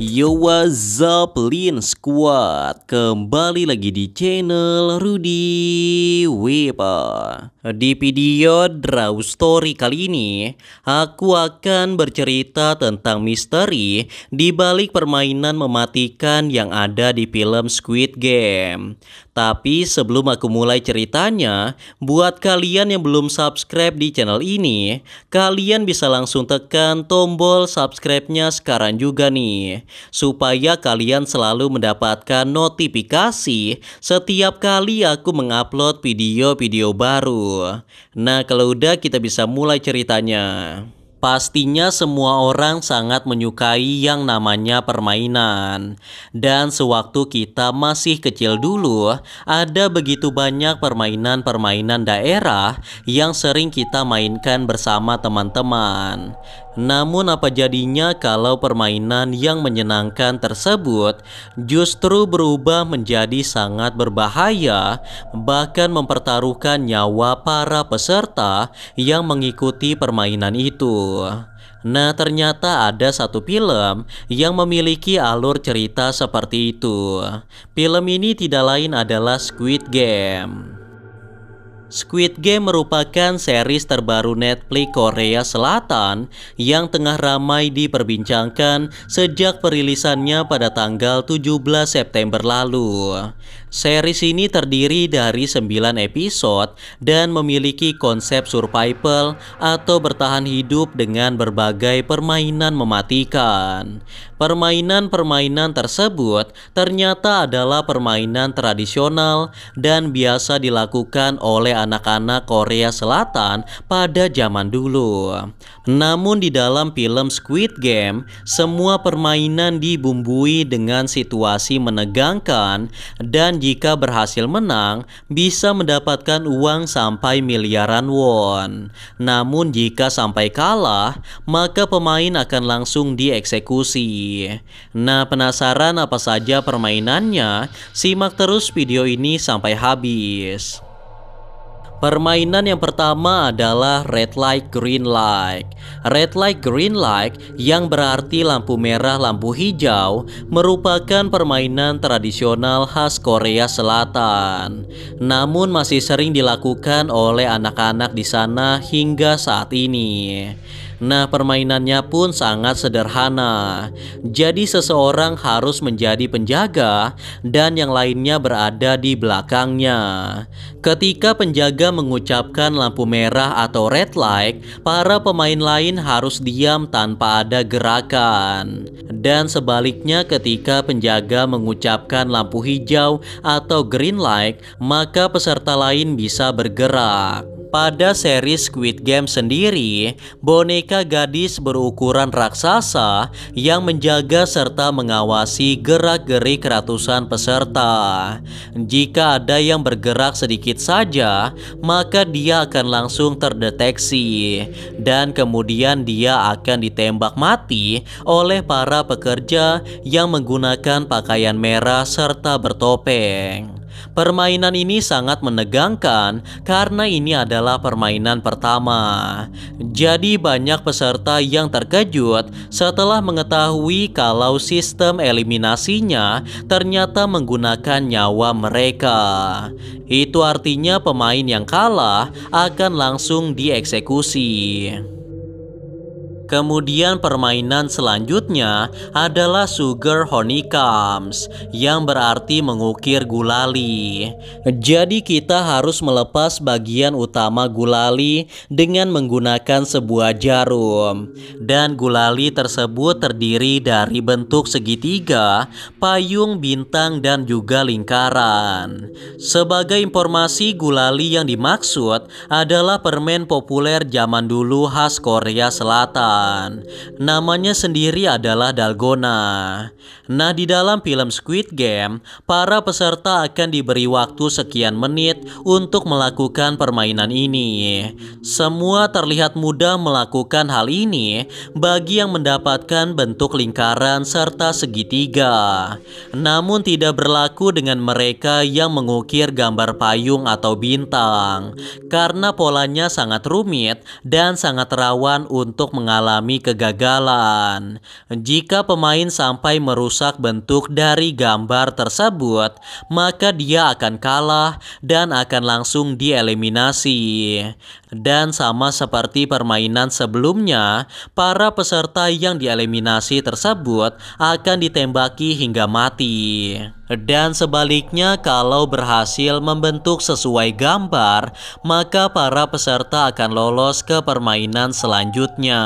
Yo, what's up, Lin Squad? Kembali lagi di channel Rudy Wepa. Di video Draw Story kali ini, aku akan bercerita tentang misteri di balik permainan mematikan yang ada di film Squid Game. Tapi sebelum aku mulai ceritanya, buat kalian yang belum subscribe di channel ini, kalian bisa langsung tekan tombol subscribe-nya sekarang juga nih, supaya kalian selalu mendapatkan notifikasi setiap kali aku mengupload video-video baru. Nah, kalau udah kita bisa mulai ceritanya. Pastinya semua orang sangat menyukai yang namanya permainan. Dan sewaktu kita masih kecil dulu, ada begitu banyak permainan-permainan daerah yang sering kita mainkan bersama teman-teman. Namun apa jadinya kalau permainan yang menyenangkan tersebut justru berubah menjadi sangat berbahaya, bahkan mempertaruhkan nyawa para peserta yang mengikuti permainan itu. Nah, ternyata ada satu film yang memiliki alur cerita seperti itu. Film ini tidak lain adalah Squid Game. Squid Game merupakan series terbaru Netflix Korea Selatan yang tengah ramai diperbincangkan sejak perilisannya pada tanggal 17 September lalu. Series ini terdiri dari 9 episode dan memiliki konsep survival atau bertahan hidup dengan berbagai permainan mematikan. Permainan-permainan tersebut ternyata adalah permainan tradisional dan biasa dilakukan oleh anak-anak Korea Selatan pada zaman dulu. Namun di dalam film Squid Game, semua permainan dibumbui dengan situasi menegangkan dan jika berhasil menang, bisa mendapatkan uang sampai miliaran won. Namun jika sampai kalah, maka pemain akan langsung dieksekusi. Nah, penasaran apa saja permainannya? Simak terus video ini sampai habis. Permainan yang pertama adalah Red Light Green Light. Red Light Green Light yang berarti lampu merah lampu hijau merupakan permainan tradisional khas Korea Selatan. Namun masih sering dilakukan oleh anak-anak di sana hingga saat ini. Nah, permainannya pun sangat sederhana. Jadi seseorang harus menjadi penjaga dan yang lainnya berada di belakangnya. Ketika penjaga mengucapkan lampu merah atau red light, para pemain lain harus diam tanpa ada gerakan. Dan sebaliknya ketika penjaga mengucapkan lampu hijau atau green light, maka peserta lain bisa bergerak. Pada seri Squid Game sendiri, boneka gadis berukuran raksasa yang menjaga serta mengawasi gerak-gerik ratusan peserta. Jika ada yang bergerak sedikit saja, maka dia akan langsung terdeteksi dan kemudian dia akan ditembak mati oleh para pekerja yang menggunakan pakaian merah serta bertopeng. Permainan ini sangat menegangkan karena ini adalah permainan pertama. Jadi banyak peserta yang terkejut setelah mengetahui kalau sistem eliminasinya ternyata menggunakan nyawa mereka. Itu artinya pemain yang kalah akan langsung dieksekusi. Kemudian permainan selanjutnya adalah Sugar Honeycombs yang berarti mengukir gulali. Jadi kita harus melepas bagian utama gulali dengan menggunakan sebuah jarum. Dan gulali tersebut terdiri dari bentuk segitiga, payung, bintang, dan juga lingkaran. Sebagai informasi, gulali yang dimaksud adalah permen populer zaman dulu khas Korea Selatan. Namanya sendiri adalah dalgona. Nah, di dalam film Squid Game, para peserta akan diberi waktu sekian menit untuk melakukan permainan ini. Semua terlihat mudah melakukan hal ini bagi yang mendapatkan bentuk lingkaran serta segitiga. Namun tidak berlaku dengan mereka yang mengukir gambar payung atau bintang, karena polanya sangat rumit dan sangat rawan untuk mengalami mengalami kegagalan. Jika pemain sampai merusak bentuk dari gambar tersebut, maka dia akan kalah dan akan langsung dieliminasi. Dan sama seperti permainan sebelumnya, para peserta yang dieliminasi tersebut akan ditembaki hingga mati. Dan sebaliknya, kalau berhasil membentuk sesuai gambar, maka para peserta akan lolos ke permainan selanjutnya.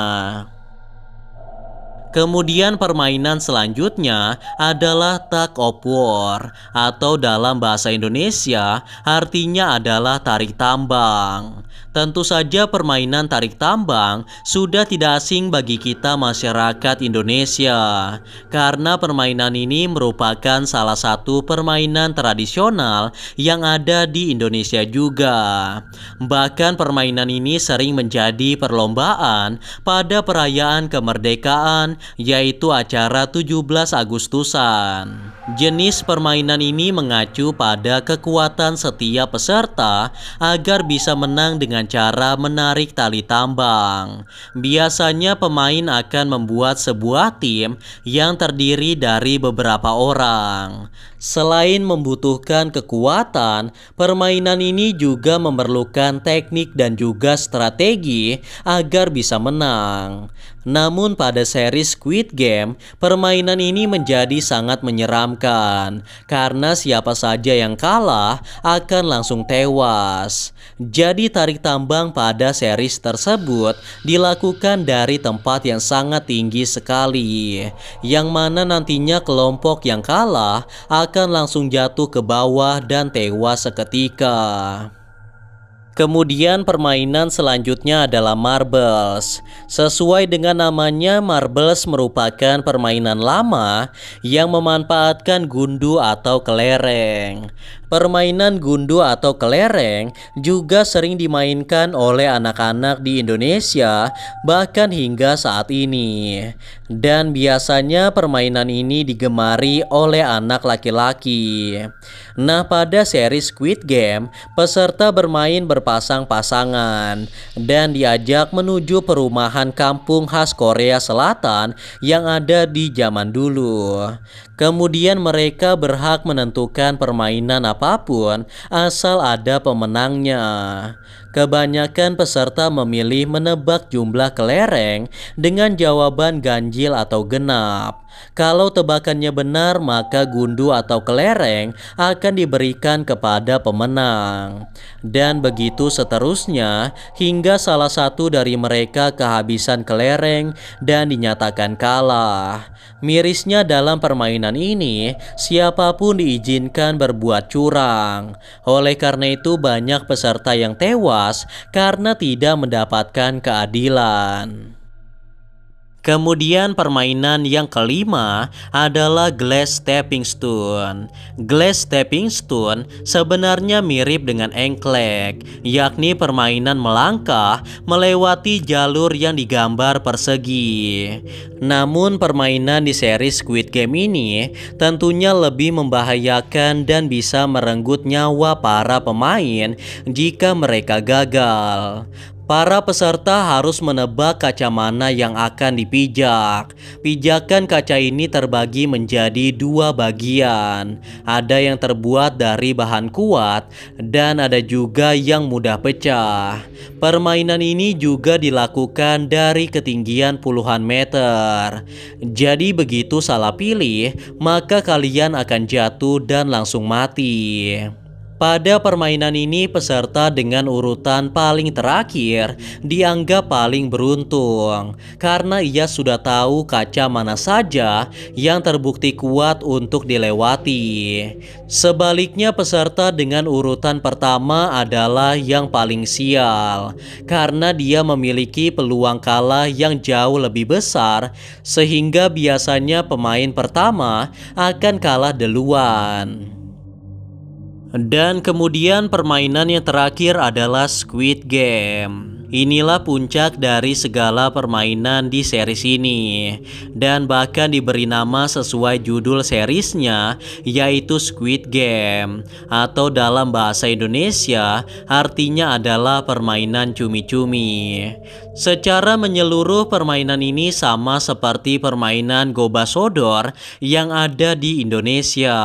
Kemudian permainan selanjutnya adalah tug of war, atau dalam bahasa Indonesia artinya adalah tarik tambang. Tentu saja permainan tarik tambang sudah tidak asing bagi kita masyarakat Indonesia, karena permainan ini merupakan salah satu permainan tradisional yang ada di Indonesia juga. Bahkan permainan ini sering menjadi perlombaan pada perayaan kemerdekaan, yaitu acara 17 Agustusan. Jenis permainan ini mengacu pada kekuatan setiap peserta agar bisa menang dengan cara menarik tali tambang. Biasanya pemain akan membuat sebuah tim yang terdiri dari beberapa orang. Selain membutuhkan kekuatan, permainan ini juga memerlukan teknik dan juga strategi agar bisa menang. Namun pada seri Squid Game, permainan ini menjadi sangat menyeramkan karena siapa saja yang kalah akan langsung tewas. Jadi tarik tambang pada series tersebut dilakukan dari tempat yang sangat tinggi sekali, yang mana nantinya kelompok yang kalah akan langsung jatuh ke bawah dan tewas seketika. Kemudian permainan selanjutnya adalah marbles. Sesuai dengan namanya, marbles merupakan permainan lama yang memanfaatkan gundu atau kelereng. Permainan gundu atau kelereng juga sering dimainkan oleh anak-anak di Indonesia bahkan hingga saat ini. Dan biasanya permainan ini digemari oleh anak laki-laki. Nah, pada seri Squid Game, peserta bermain berpasang-pasangan dan diajak menuju perumahan kampung khas Korea Selatan yang ada di zaman dulu. Kemudian mereka berhak menentukan permainan apapun asal ada pemenangnya. Kebanyakan peserta memilih menebak jumlah kelereng dengan jawaban ganjil atau genap. Kalau tebakannya benar, maka gundu atau kelereng akan diberikan kepada pemenang. Dan begitu seterusnya hingga salah satu dari mereka kehabisan kelereng dan dinyatakan kalah. Mirisnya dalam permainan ini, siapapun diizinkan berbuat curang. Oleh karena itu banyak peserta yang tewas karena tidak mendapatkan keadilan. Kemudian permainan yang kelima adalah Glass Stepping Stone. Glass Stepping Stone sebenarnya mirip dengan engklek, yakni permainan melangkah melewati jalur yang digambar persegi. Namun permainan di seri Squid Game ini tentunya lebih membahayakan dan bisa merenggut nyawa para pemain jika mereka gagal. Para peserta harus menebak kaca mana yang akan dipijak. Pijakan kaca ini terbagi menjadi dua bagian. Ada yang terbuat dari bahan kuat dan ada juga yang mudah pecah. Permainan ini juga dilakukan dari ketinggian puluhan meter. Jadi begitu salah pilih, maka kalian akan jatuh dan langsung mati. Pada permainan ini peserta dengan urutan paling terakhir dianggap paling beruntung karena ia sudah tahu kaca mana saja yang terbukti kuat untuk dilewati. Sebaliknya peserta dengan urutan pertama adalah yang paling sial karena dia memiliki peluang kalah yang jauh lebih besar, sehingga biasanya pemain pertama akan kalah duluan. Dan kemudian permainan yang terakhir adalah Squid Game. Inilah puncak dari segala permainan di series ini, dan bahkan diberi nama sesuai judul seriesnya, yaitu Squid Game, atau dalam bahasa Indonesia artinya adalah permainan cumi-cumi. Secara menyeluruh permainan ini sama seperti permainan Gobasodor yang ada di Indonesia.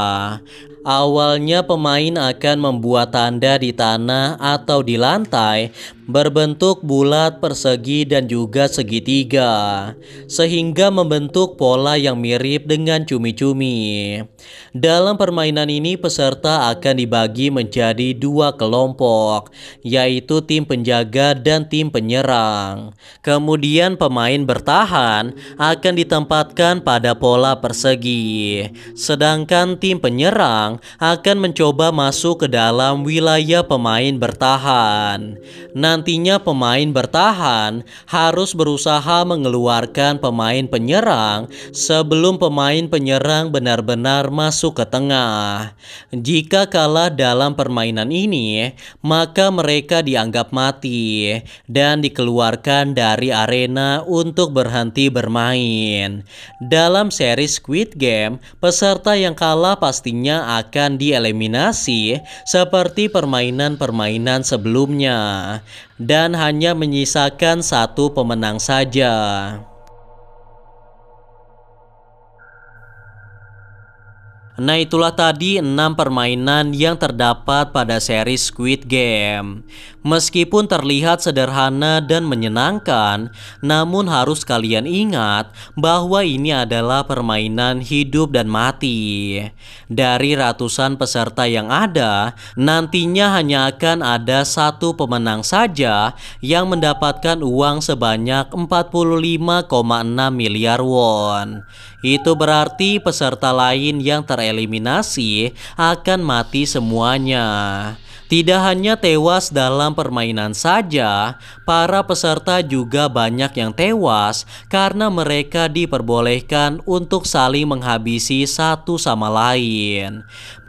Awalnya pemain akan membuat tanda di tanah atau di lantai berbentuk bulat, persegi, dan juga segitiga, sehingga membentuk pola yang mirip dengan cumi-cumi. Dalam permainan ini peserta akan dibagi menjadi dua kelompok, yaitu tim penjaga dan tim penyerang. Kemudian pemain bertahan akan ditempatkan pada pola persegi, sedangkan tim penyerang akan mencoba masuk ke dalam wilayah pemain bertahan. Nantinya pemain bertahan harus berusaha mengeluarkan pemain penyerang sebelum pemain penyerang benar-benar masuk ke tengah. Jika kalah dalam permainan ini, maka mereka dianggap mati dan dikeluarkan dari arena untuk berhenti bermain. Dalam seri Squid Game, peserta yang kalah pastinya akan dieliminasi seperti permainan-permainan sebelumnya, dan hanya menyisakan satu pemenang saja. Nah, itulah tadi 6 permainan yang terdapat pada seri Squid Game. Meskipun terlihat sederhana dan menyenangkan, namun harus kalian ingat bahwa ini adalah permainan hidup dan mati. Dari ratusan peserta yang ada, nantinya hanya akan ada satu pemenang saja yang mendapatkan uang sebanyak 45,6 miliar won. Itu berarti peserta lain yang tereliminasi akan mati semuanya. Tidak hanya tewas dalam permainan saja, para peserta juga banyak yang tewas karena mereka diperbolehkan untuk saling menghabisi satu sama lain.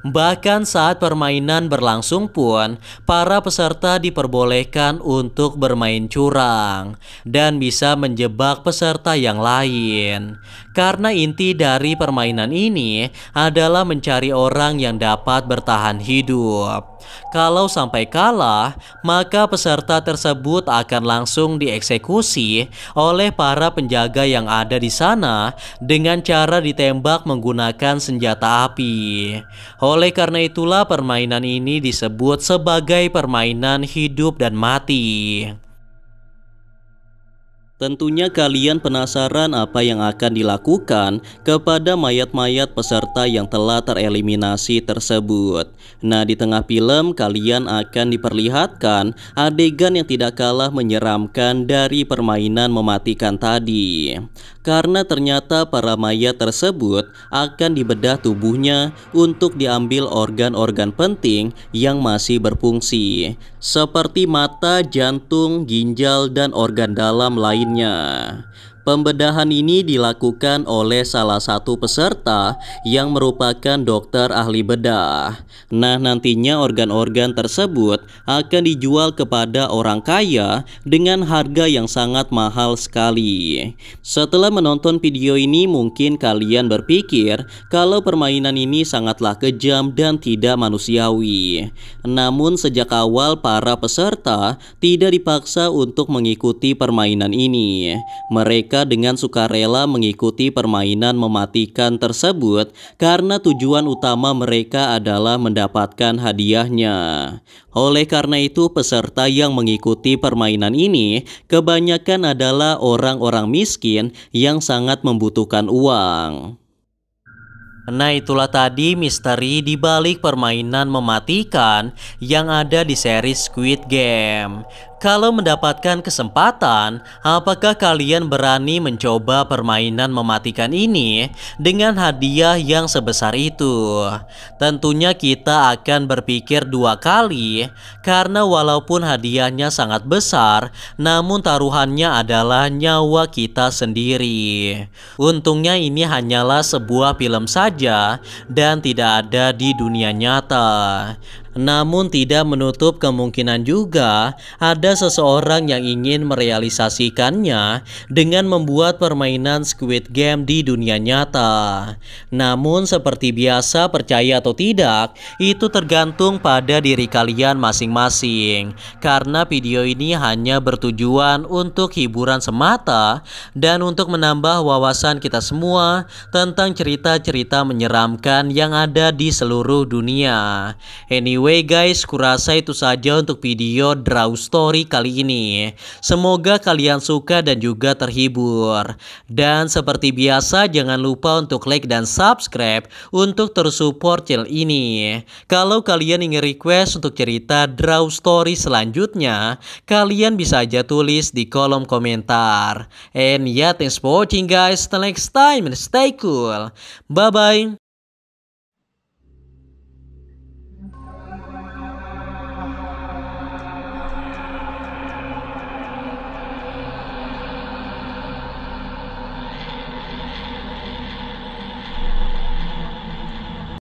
Bahkan saat permainan berlangsung pun, para peserta diperbolehkan untuk bermain curang dan bisa menjebak peserta yang lain. Karena inti dari permainan ini adalah mencari orang yang dapat bertahan hidup. Kalau sampai kalah, maka peserta tersebut akan langsung dieksekusi oleh para penjaga yang ada di sana dengan cara ditembak menggunakan senjata api. Oleh karena itulah permainan ini disebut sebagai permainan hidup dan mati. Tentunya kalian penasaran apa yang akan dilakukan kepada mayat-mayat peserta yang telah tereliminasi tersebut. Nah, di tengah film kalian akan diperlihatkan adegan yang tidak kalah menyeramkan dari permainan mematikan tadi. Karena ternyata para mayat tersebut akan dibedah tubuhnya untuk diambil organ-organ penting yang masih berfungsi, seperti mata, jantung, ginjal, dan organ dalam lainnya. Pembedahan ini dilakukan oleh salah satu peserta yang merupakan dokter ahli bedah. Nah, nantinya organ-organ tersebut akan dijual kepada orang kaya dengan harga yang sangat mahal sekali. Setelah menonton video ini, mungkin kalian berpikir kalau permainan ini sangatlah kejam dan tidak manusiawi. Namun sejak awal para peserta tidak dipaksa untuk mengikuti permainan ini. Mereka dengan sukarela mengikuti permainan mematikan tersebut karena tujuan utama mereka adalah mendapatkan hadiahnya. Oleh karena itu, peserta yang mengikuti permainan ini kebanyakan adalah orang-orang miskin yang sangat membutuhkan uang. Nah, itulah tadi misteri di balik permainan mematikan yang ada di seri Squid Game. Kalau mendapatkan kesempatan, apakah kalian berani mencoba permainan mematikan ini dengan hadiah yang sebesar itu? Tentunya kita akan berpikir dua kali, karena walaupun hadiahnya sangat besar, namun taruhannya adalah nyawa kita sendiri. Untungnya ini hanyalah sebuah film saja dan tidak ada di dunia nyata. Namun tidak menutup kemungkinan juga ada seseorang yang ingin merealisasikannya dengan membuat permainan Squid Game di dunia nyata. Namun seperti biasa, percaya atau tidak, itu tergantung pada diri kalian masing-masing. Karena video ini hanya bertujuan untuk hiburan semata dan untuk menambah wawasan kita semua tentang cerita-cerita menyeramkan yang ada di seluruh dunia. Anyway guys, kurasa itu saja untuk video Draw Story kali ini. Semoga kalian suka dan juga terhibur. Dan seperti biasa, jangan lupa untuk like dan subscribe untuk terus support channel ini. Kalau kalian ingin request untuk cerita Draw Story selanjutnya, kalian bisa aja tulis di kolom komentar. And yeah, thanks for watching guys. Till next time and stay cool. Bye bye.